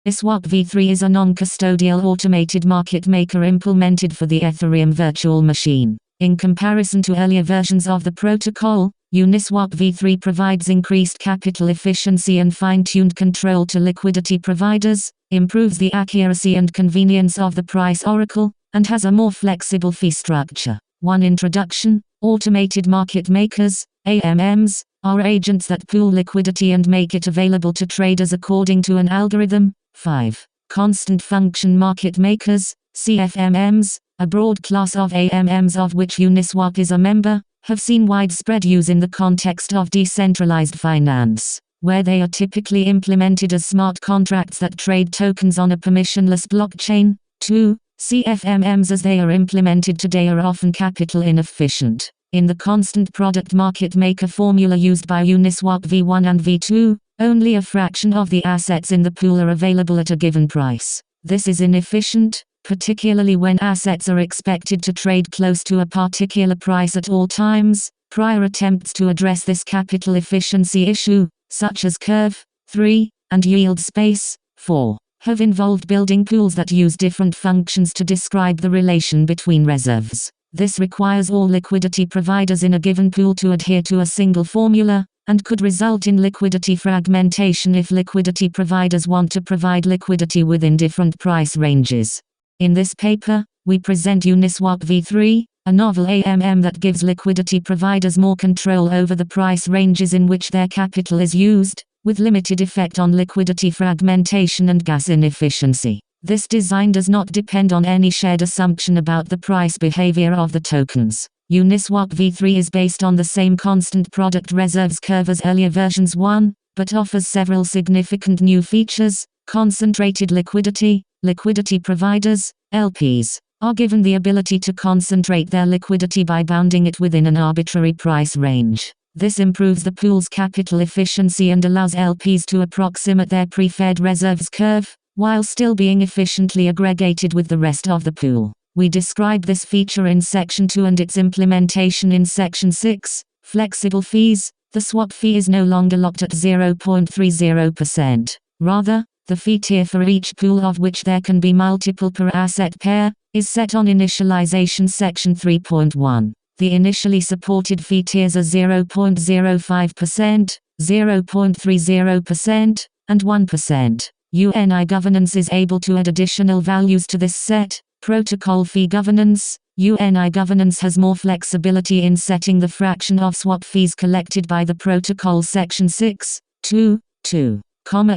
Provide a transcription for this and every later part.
UniswapV3 is a non-custodial automated market maker implemented for the Ethereum virtual machine. In comparison to earlier versions of the protocol, UniswapV3 provides increased capital efficiency and fine-tuned control to liquidity providers, improves the accuracy and convenience of the price oracle, and has a more flexible fee structure. 1. Introduction. Automated market makers, AMMs, are agents that pool liquidity and make it available to traders according to an algorithm. 5. Constant function market makers, CFMMs, a broad class of AMMs of which Uniswap is a member, have seen widespread use in the context of decentralized finance, where they are typically implemented as smart contracts that trade tokens on a permissionless blockchain. 2. CFMMs as they are implemented today are often capital inefficient. In the constant product market maker formula used by Uniswap V1 and V2, only a fraction of the assets in the pool are available at a given price. This is inefficient, particularly when assets are expected to trade close to a particular price at all times. Prior attempts to address this capital efficiency issue, such as Curve, 3, and Yield Space, 4, have involved building pools that use different functions to describe the relation between reserves. This requires all liquidity providers in a given pool to adhere to a single formula, and could result in liquidity fragmentation if liquidity providers want to provide liquidity within different price ranges. In this paper, we present UniswapV3, a novel AMM that gives liquidity providers more control over the price ranges in which their capital is used, with limited effect on liquidity fragmentation and gas inefficiency. This design does not depend on any shared assumption about the price behavior of the tokens. UniswapV3 is based on the same constant product reserves curve as earlier versions 1, but offers several significant new features. Concentrated liquidity. Liquidity providers, LPs, are given the ability to concentrate their liquidity by bounding it within an arbitrary price range. This improves the pool's capital efficiency and allows LPs to approximate their preferred reserves curve, while still being efficiently aggregated with the rest of the pool. We describe this feature in Section 2 and its implementation in Section 6. Flexible fees. The swap fee is no longer locked at 0.30%. Rather, the fee tier for each pool, of which there can be multiple per asset pair, is set on initialization. Section 3.1. The initially supported fee tiers are 0.05%, 0.30%, and 1%. UNI governance is able to add additional values to this set. Protocol fee governance. UNI governance has more flexibility in setting the fraction of swap fees collected by the protocol. Section 6.2.2.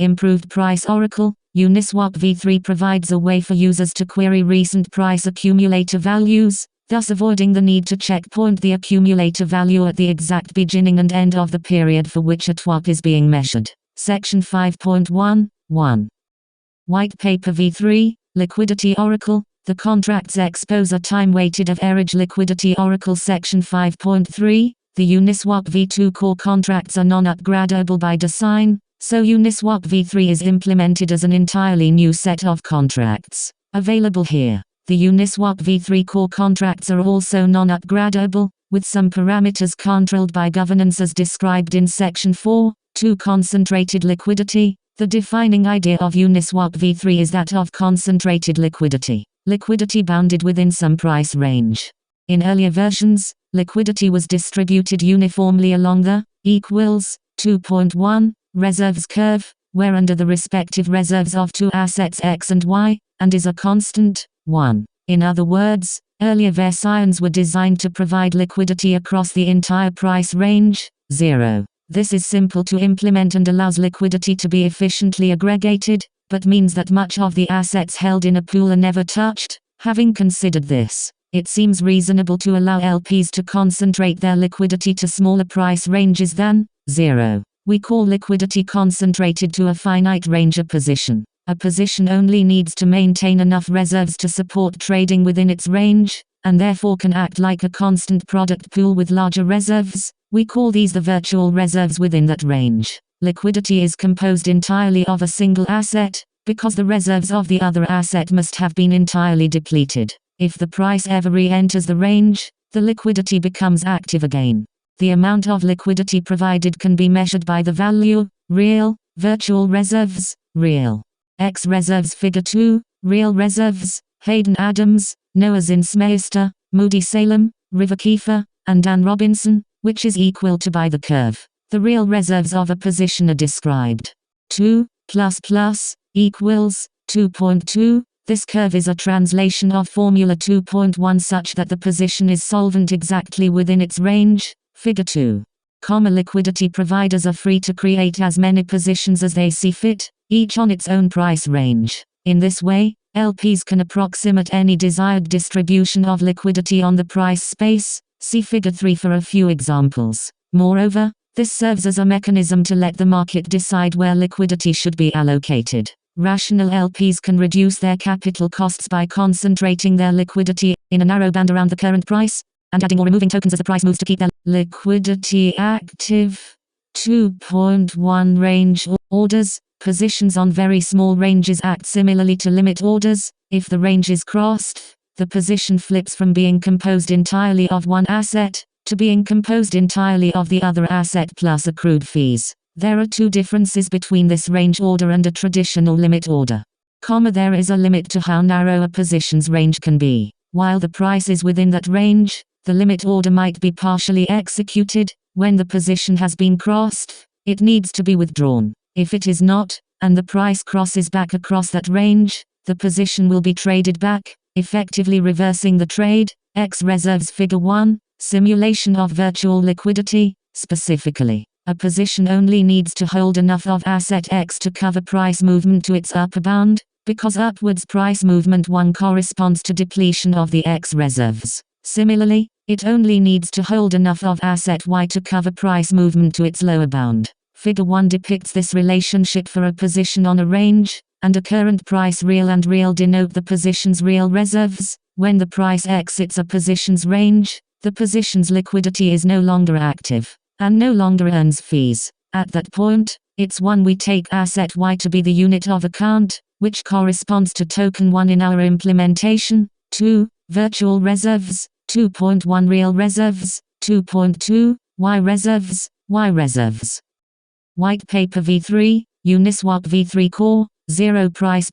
Improved price oracle. UniswapV3 provides a way for users to query recent price accumulator values, thus avoiding the need to checkpoint the accumulator value at the exact beginning and end of the period for which a TWAP is being measured. Section 5.1.1. White Paper V3, Liquidity Oracle. The contracts expose a time-weighted average liquidity oracle. Section 5.3. The UniswapV2 core contracts are non-upgradable by design, so UniswapV3 is implemented as an entirely new set of contracts. Available here. The UniswapV3 core contracts are also non-upgradable, with some parameters controlled by governance as described in Section 4.2. Concentrated liquidity. The defining idea of UniswapV3 is that of concentrated liquidity. Liquidity bounded within some price range. In earlier versions, liquidity was distributed uniformly along the equals 2.1 reserves curve, where under the respective reserves of two assets X and Y, and is a constant 1. In other words, earlier versions were designed to provide liquidity across the entire price range, 0. This is simple to implement and allows liquidity to be efficiently aggregated, but means that much of the assets held in a pool are never touched. Having considered this, it seems reasonable to allow LPs to concentrate their liquidity to smaller price ranges than 0. We call liquidity concentrated to a finite range. A position only needs to maintain enough reserves to support trading within its range, and therefore can act like a constant product pool with larger reserves. We call these the virtual reserves within that range. Liquidity is composed entirely of a single asset, because the reserves of the other asset must have been entirely depleted. If the price ever re-enters the range, the liquidity becomes active again. The amount of liquidity provided can be measured by the value, real, virtual reserves, real. X reserves figure 2, real reserves, Hayden Adams, Noah Zinsmeister, Moody Salem, River Kiefer, and Dan Robinson, which is equal to by the curve. The real reserves of a position are described. 2 equals 2.2. This curve is a translation of Formula 2.1 such that the position is solvent exactly within its range. Figure 2. Liquidity providers are free to create as many positions as they see fit, each on its own price range. In this way, LPs can approximate any desired distribution of liquidity on the price space. See Figure 3 for a few examples. Moreover, this serves as a mechanism to let the market decide where liquidity should be allocated. Rational LPs can reduce their capital costs by concentrating their liquidity in a narrow band around the current price, and adding or removing tokens as the price moves to keep their liquidity active. 2.1 Range orders. Positions on very small ranges act similarly to limit orders. If the range is crossed, the position flips from being composed entirely of one asset to being composed entirely of the other asset plus accrued fees. There are two differences between this range order and a traditional limit order. There is a limit to how narrow a position's range can be. While the price is within that range, the limit order might be partially executed. When the position has been crossed, it needs to be withdrawn. If it is not, and the price crosses back across that range, the position will be traded back, effectively reversing the trade. X reserves figure 1, simulation of virtual liquidity. Specifically, a position only needs to hold enough of asset X to cover price movement to its upper bound, because upwards price movement 1 corresponds to depletion of the X reserves. Similarly, it only needs to hold enough of asset Y to cover price movement to its lower bound. Figure 1 depicts this relationship for a position on a range, and a current price real and real denote the position's real reserves. When the price exits a position's range, the position's liquidity is no longer active, and no longer earns fees. At that point, it's when we take asset Y to be the unit of account, which corresponds to token 1 in our implementation. 2. Virtual reserves. 2.1 Real reserves. 2.2 Y reserves. Y reserves. White paper V3, UniswapV3 core, 0 price.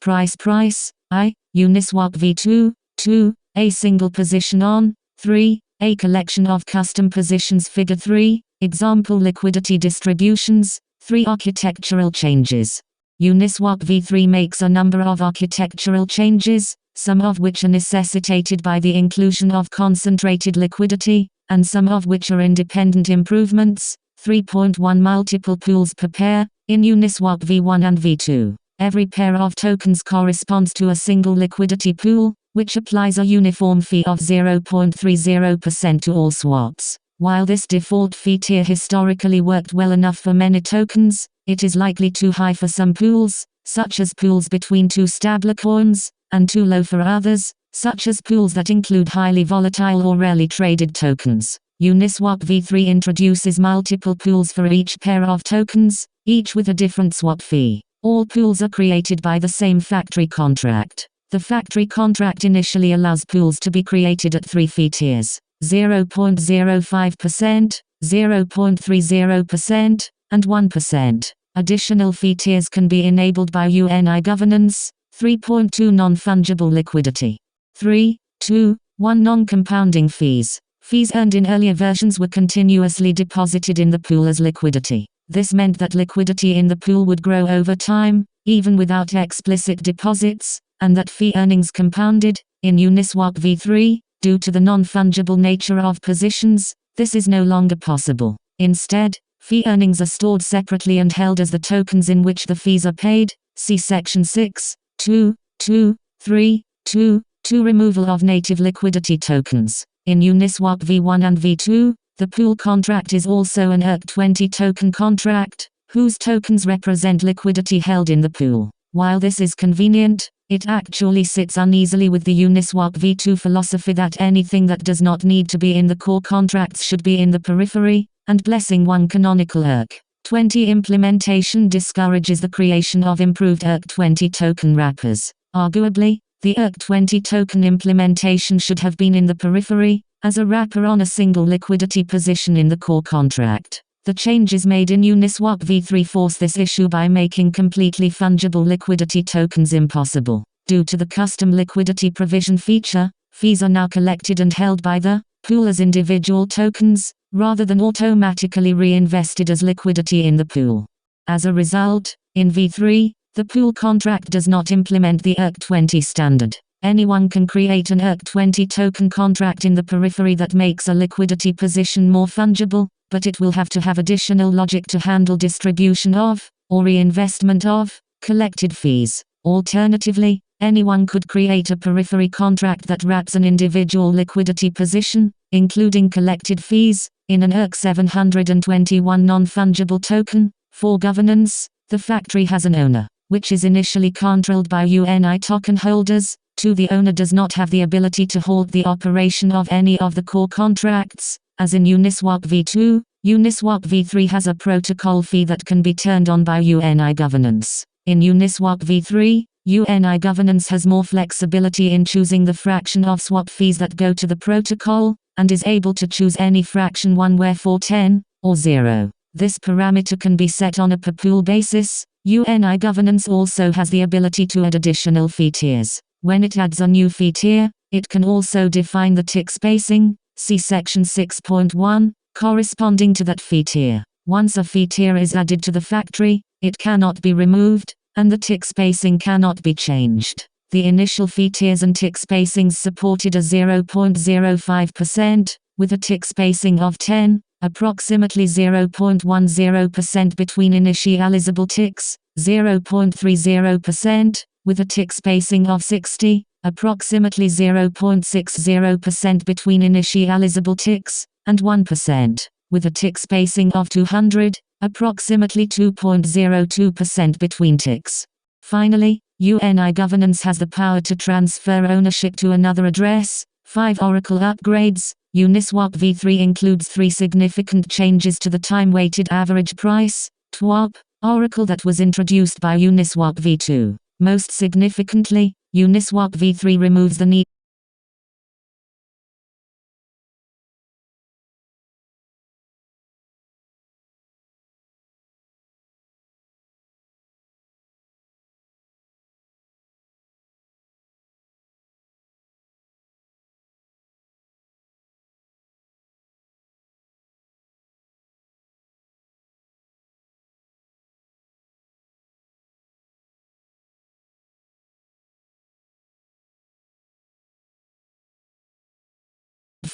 I, UniswapV2, 2, a single position on, 3, a collection of custom positions. Figure 3, example liquidity distributions, 3 architectural changes. UniswapV3 makes a number of architectural changes, some of which are necessitated by the inclusion of concentrated liquidity, and some of which are independent improvements. 3.1 Multiple pools per pair, in Uniswap V1 and V2. Every pair of tokens corresponds to a single liquidity pool, which applies a uniform fee of 0.30% to all swaps. While this default fee tier historically worked well enough for many tokens, it is likely too high for some pools, such as pools between two stablecoins, and too low for others, such as pools that include highly volatile or rarely traded tokens. Uniswap V3 introduces multiple pools for each pair of tokens, each with a different swap fee. All pools are created by the same factory contract. The factory contract initially allows pools to be created at 3 fee tiers: 0.05%, 0.30%, and 1%. Additional fee tiers can be enabled by UNI governance. 3.2 Non-fungible liquidity. 3.2.1 Non-compounding fees. Fees earned in earlier versions were continuously deposited in the pool as liquidity. This meant that liquidity in the pool would grow over time, even without explicit deposits, and that fee earnings compounded. In Uniswap V3, due to the non-fungible nature of positions, this is no longer possible. Instead, fee earnings are stored separately and held as the tokens in which the fees are paid. See Section 6.2.2.3.2. Removal of native liquidity tokens. In Uniswap V1 and V2, the pool contract is also an ERC20 token contract, whose tokens represent liquidity held in the pool. While this is convenient, it actually sits uneasily with the Uniswap V2 philosophy that anything that does not need to be in the core contracts should be in the periphery, and blessing one canonical ERC20 implementation discourages the creation of improved ERC20 token wrappers. Arguably, the ERC20 token implementation should have been in the periphery, as a wrapper on a single liquidity position in the core contract. The changes made in Uniswap v3 force this issue by making completely fungible liquidity tokens impossible. Due to the custom liquidity provision feature, fees are now collected and held by the pool as individual tokens, rather than automatically reinvested as liquidity in the pool. As a result, in v3, the pool contract does not implement the ERC20 standard. Anyone can create an ERC20 token contract in the periphery that makes a liquidity position more fungible, but it will have to have additional logic to handle distribution of, or reinvestment of, collected fees. Alternatively, anyone could create a periphery contract that wraps an individual liquidity position, including collected fees, in an ERC721 non-fungible token. For governance, the factory has an owner, which is initially controlled by UNI token holders. 2. The owner does not have the ability to halt the operation of any of the core contracts. As in Uniswap v2, Uniswap v3 has a protocol fee that can be turned on by UNI governance. In Uniswap v3, UNI governance has more flexibility in choosing the fraction of swap fees that go to the protocol, and is able to choose any fraction 1 where for 10, or 0. This parameter can be set on a per pool basis. UNI governance also has the ability to add additional fee tiers. When it adds a new fee tier, it can also define the tick spacing, see section 6.1, corresponding to that fee tier. Once a fee tier is added to the factory, it cannot be removed, and the tick spacing cannot be changed. The initial fee tiers and tick spacings supported are 0.05%, with a tick spacing of 10, approximately 0.10% between initializable ticks, 0.30%, with a tick spacing of 60, approximately 0.60% between initializable ticks, and 1%, with a tick spacing of 200, approximately 2.02% between ticks. Finally, UNI governance has the power to transfer ownership to another address. 5 Oracle upgrades. Uniswap v3 includes 3 significant changes to the time-weighted average price, TWAP, Oracle that was introduced by Uniswap v2. Most significantly, Uniswap v3 removes the need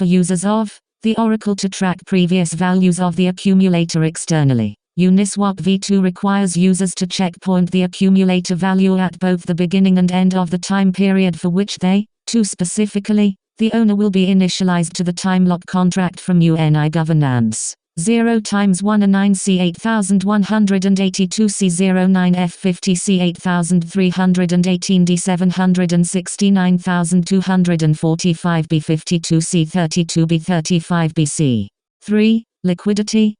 for users of the Oracle to track previous values of the accumulator externally. Uniswap v2 requires users to checkpoint the accumulator value at both the beginning and end of the time period for which they, specifically, the owner will be initialized to the time lock contract from UNI governance. 0 times 1 and 9 C 8182 C 09 F 50 C 8318 D 769245 B 52 C 32 B 35 B C 3. Liquidity.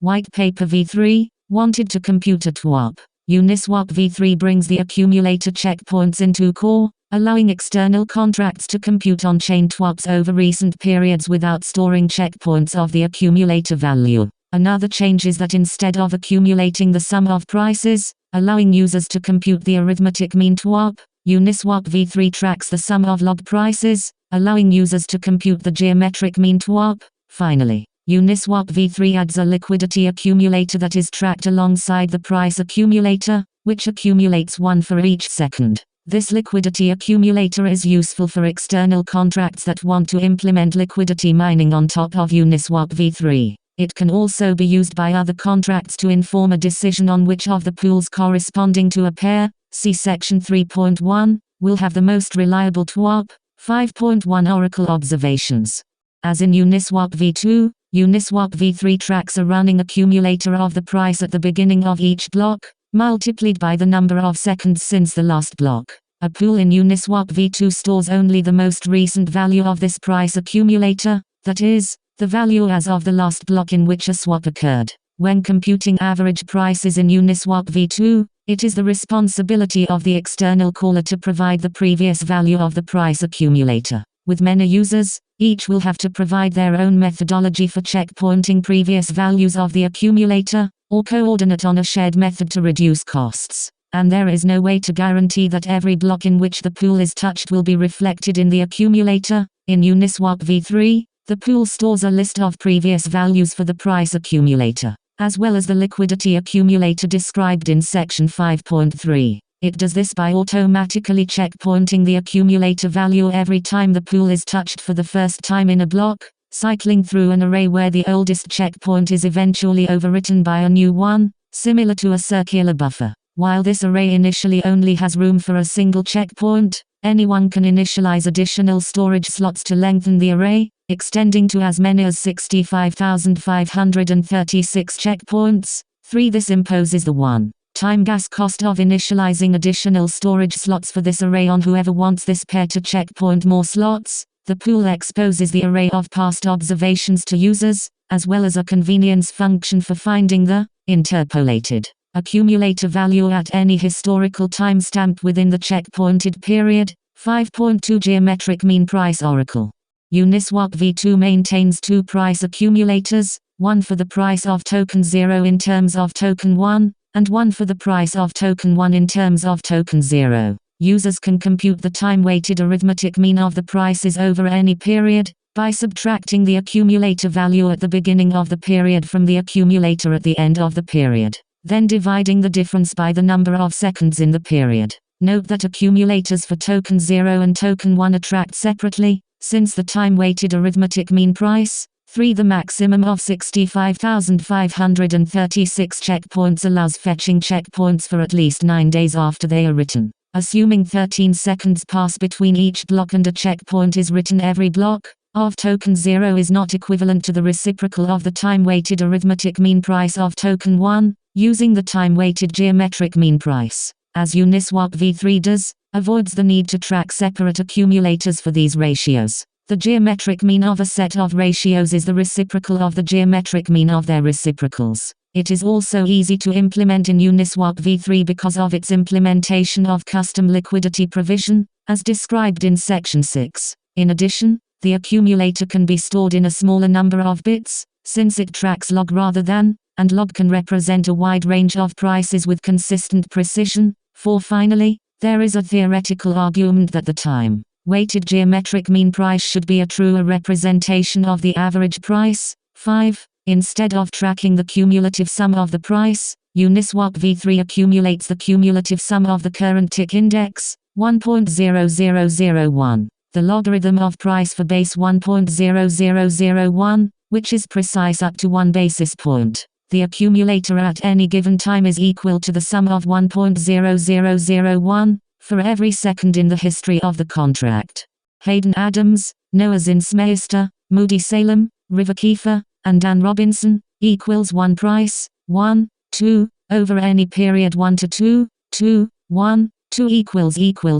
White paper v3 wanted to compute a TWAP. Uniswap v3 brings the accumulator checkpoints into core, allowing external contracts to compute on-chain TWAPs over recent periods without storing checkpoints of the accumulator value. Another change is that instead of accumulating the sum of prices, allowing users to compute the arithmetic mean TWAP, Uniswap v3 tracks the sum of log prices, allowing users to compute the geometric mean TWAP. Finally, Uniswap v3 adds a liquidity accumulator that is tracked alongside the price accumulator, which accumulates 1 for each second. This liquidity accumulator is useful for external contracts that want to implement liquidity mining on top of Uniswap v3. It can also be used by other contracts to inform a decision on which of the pools corresponding to a pair, see section 3.1, will have the most reliable TWAP. 5.1 Oracle observations. As in Uniswap v2, Uniswap v3 tracks a running accumulator of the price at the beginning of each block, multiplied by the number of seconds since the last block. A pool in Uniswap v2 stores only the most recent value of this price accumulator, that is, the value as of the last block in which a swap occurred. When computing average prices in Uniswap v2, it is the responsibility of the external caller to provide the previous value of the price accumulator. With many users, each will have to provide their own methodology for checkpointing previous values of the accumulator, or coordinate on a shared method to reduce costs. And there is no way to guarantee that every block in which the pool is touched will be reflected in the accumulator. In UniswapV3, the pool stores a list of previous values for the price accumulator, as well as the liquidity accumulator described in section 5.3. It does this by automatically checkpointing the accumulator value every time the pool is touched for the first time in a block, cycling through an array where the oldest checkpoint is eventually overwritten by a new one, similar to a circular buffer. While this array initially only has room for a single checkpoint, anyone can initialize additional storage slots to lengthen the array, extending to as many as 65,536 checkpoints. 3. This imposes the one-time gas cost of initializing additional storage slots for this array on whoever wants this pair to checkpoint more slots. The pool exposes the array of past observations to users, as well as a convenience function for finding the interpolated accumulator value at any historical timestamp within the checkpointed period. 5.2 Geometric Mean Price Oracle. UniswapV2 maintains two price accumulators, one for the price of token 0 in terms of token 1, and one for the price of token 1 in terms of token 0. Users can compute the time-weighted arithmetic mean of the prices over any period, by subtracting the accumulator value at the beginning of the period from the accumulator at the end of the period, then dividing the difference by the number of seconds in the period. Note that accumulators for token 0 and token 1 are tracked separately, since the time-weighted arithmetic mean price, 3. The maximum of 65,536 checkpoints allows fetching checkpoints for at least 9 days after they are written. Assuming 13 seconds pass between each block and a checkpoint is written every block of token 0 is not equivalent to the reciprocal of the time-weighted arithmetic mean price of token 1, using the time-weighted geometric mean price, as UniswapV3 does, avoids the need to track separate accumulators for these ratios. The geometric mean of a set of ratios is the reciprocal of the geometric mean of their reciprocals. It is also easy to implement in UniswapV3 because of its implementation of custom liquidity provision, as described in section 6. In addition, the accumulator can be stored in a smaller number of bits, since it tracks log rather than, and log can represent a wide range of prices with consistent precision. 4. Finally, there is a theoretical argument that the time-weighted geometric mean price should be a truer representation of the average price. 5. Instead of tracking the cumulative sum of the price, UniswapV3 accumulates the cumulative sum of the current tick index, 1.0001, the logarithm of price for base 1.0001, which is precise up to 1 basis point. The accumulator at any given time is equal to the sum of 1.0001 for every second in the history of the contract. Hayden Adams, Noah Zinsmeister, Moody Salem, River Kiefer, and Dan Robinson, equals 1 price, 1, 2, over any period 1 to 2, 2, 1, 2 equals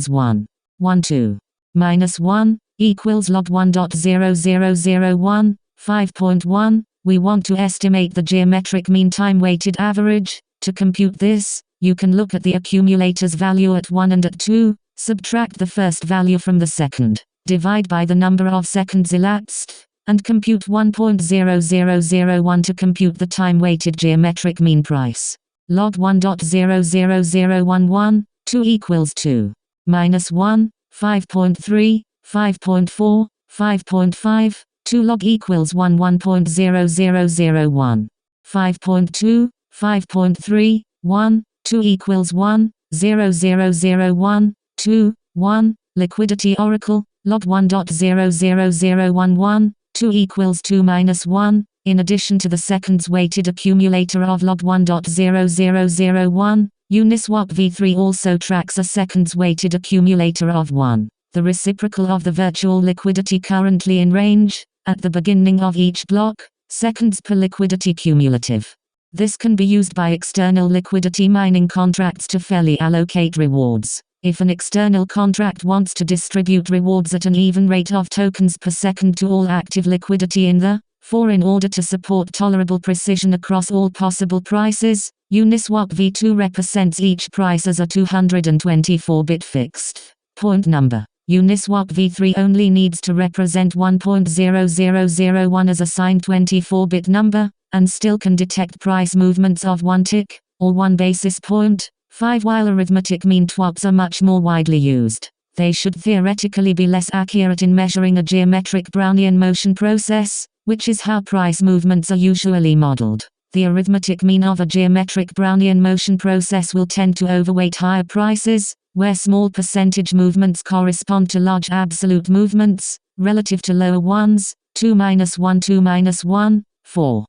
1, 1 2, minus 1, equals log 1.0001, 5.1, we want to estimate the geometric mean time-weighted average. To compute this, you can look at the accumulator's value at 1 and at 2, subtract the first value from the second, divide by the number of seconds elapsed, and compute 1.0001 to compute the time-weighted geometric mean price. Log 1.00011, 2 equals 2. Minus 1, 5.3, 5.4, 5.5, 2 log equals 1, 1.0001. 5.2, 5.3, 1, 2 equals 1, 0.0001, 2, 1, liquidity oracle, log 1.00011, 2 equals 2 minus 1, in addition to the seconds weighted accumulator of log 1.0001, UniswapV3 also tracks a seconds weighted accumulator of 1, the reciprocal of the virtual liquidity currently in range, at the beginning of each block, seconds per liquidity cumulative. This can be used by external liquidity mining contracts to fairly allocate rewards. If an external contract wants to distribute rewards at an even rate of tokens per second to all active liquidity in the, in order to support tolerable precision across all possible prices, UniswapV2 represents each price as a 224-bit fixed point number. UniswapV3 only needs to represent 1.0001 as a signed 24-bit number, and still can detect price movements of 1 tick, or 1 basis point. 5. While arithmetic mean TWAPs are much more widely used, they should theoretically be less accurate in measuring a geometric Brownian motion process, which is how price movements are usually modeled. The arithmetic mean of a geometric Brownian motion process will tend to overweight higher prices, where small percentage movements correspond to large absolute movements, relative to lower ones. 2-1 2-1, 4.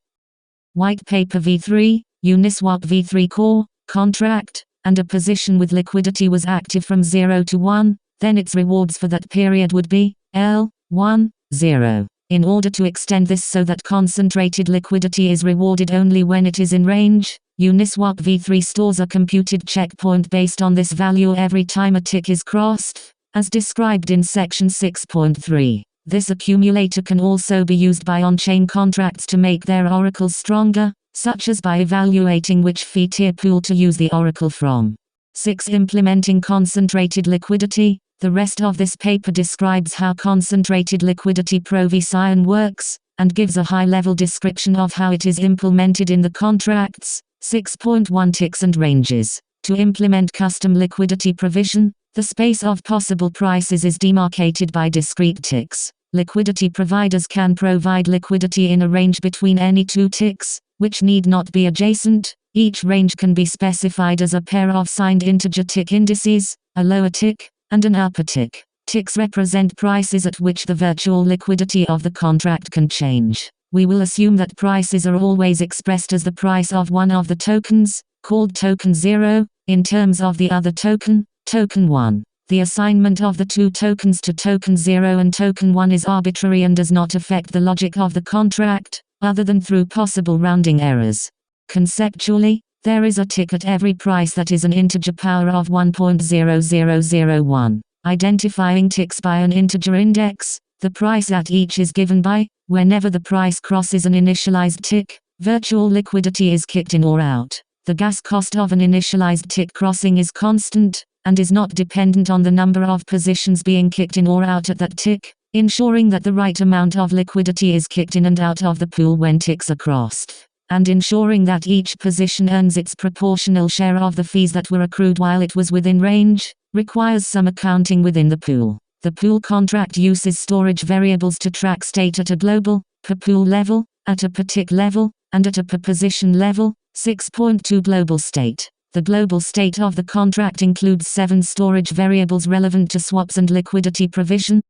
White paper V3, UniswapV3 core, contract, and a position with liquidity was active from 0 to 1, then its rewards for that period would be L, 1, 0. In order to extend this so that concentrated liquidity is rewarded only when it is in range, UniswapV3 stores a computed checkpoint based on this value every time a tick is crossed, as described in section 6.3. This accumulator can also be used by on-chain contracts to make their oracles stronger, such as by evaluating which fee tier pool to use the oracle from. 6. Implementing concentrated liquidity. The rest of this paper describes how concentrated liquidity provision works, and gives a high-level description of how it is implemented in the contracts. 6.1 Ticks and ranges. To implement custom liquidity provision, the space of possible prices is demarcated by discrete ticks. Liquidity providers can provide liquidity in a range between any 2 ticks, which need not be adjacent. Each range can be specified as a pair of signed integer tick indices, a lower tick, and an upper tick. Ticks represent prices at which the virtual liquidity of the contract can change. We will assume that prices are always expressed as the price of one of the tokens, called token 0, in terms of the other token, token 1. The assignment of the 2 tokens to token 0 and token 1 is arbitrary and does not affect the logic of the contract, other than through possible rounding errors. Conceptually, there is a tick at every price that is an integer power of 1.0001. Identifying ticks by an integer index, the price at each is given by, whenever the price crosses an initialized tick, virtual liquidity is kicked in or out. The gas cost of an initialized tick crossing is constant, and is not dependent on the number of positions being kicked in or out at that tick, ensuring that the right amount of liquidity is kicked in and out of the pool when ticks are crossed, and ensuring that each position earns its proportional share of the fees that were accrued while it was within range, requires some accounting within the pool. The pool contract uses storage variables to track state at a global, per pool level, at a per tick level, and at a per position level. 6.2 Global state. The global state of the contract includes 7 storage variables relevant to swaps and liquidity provision.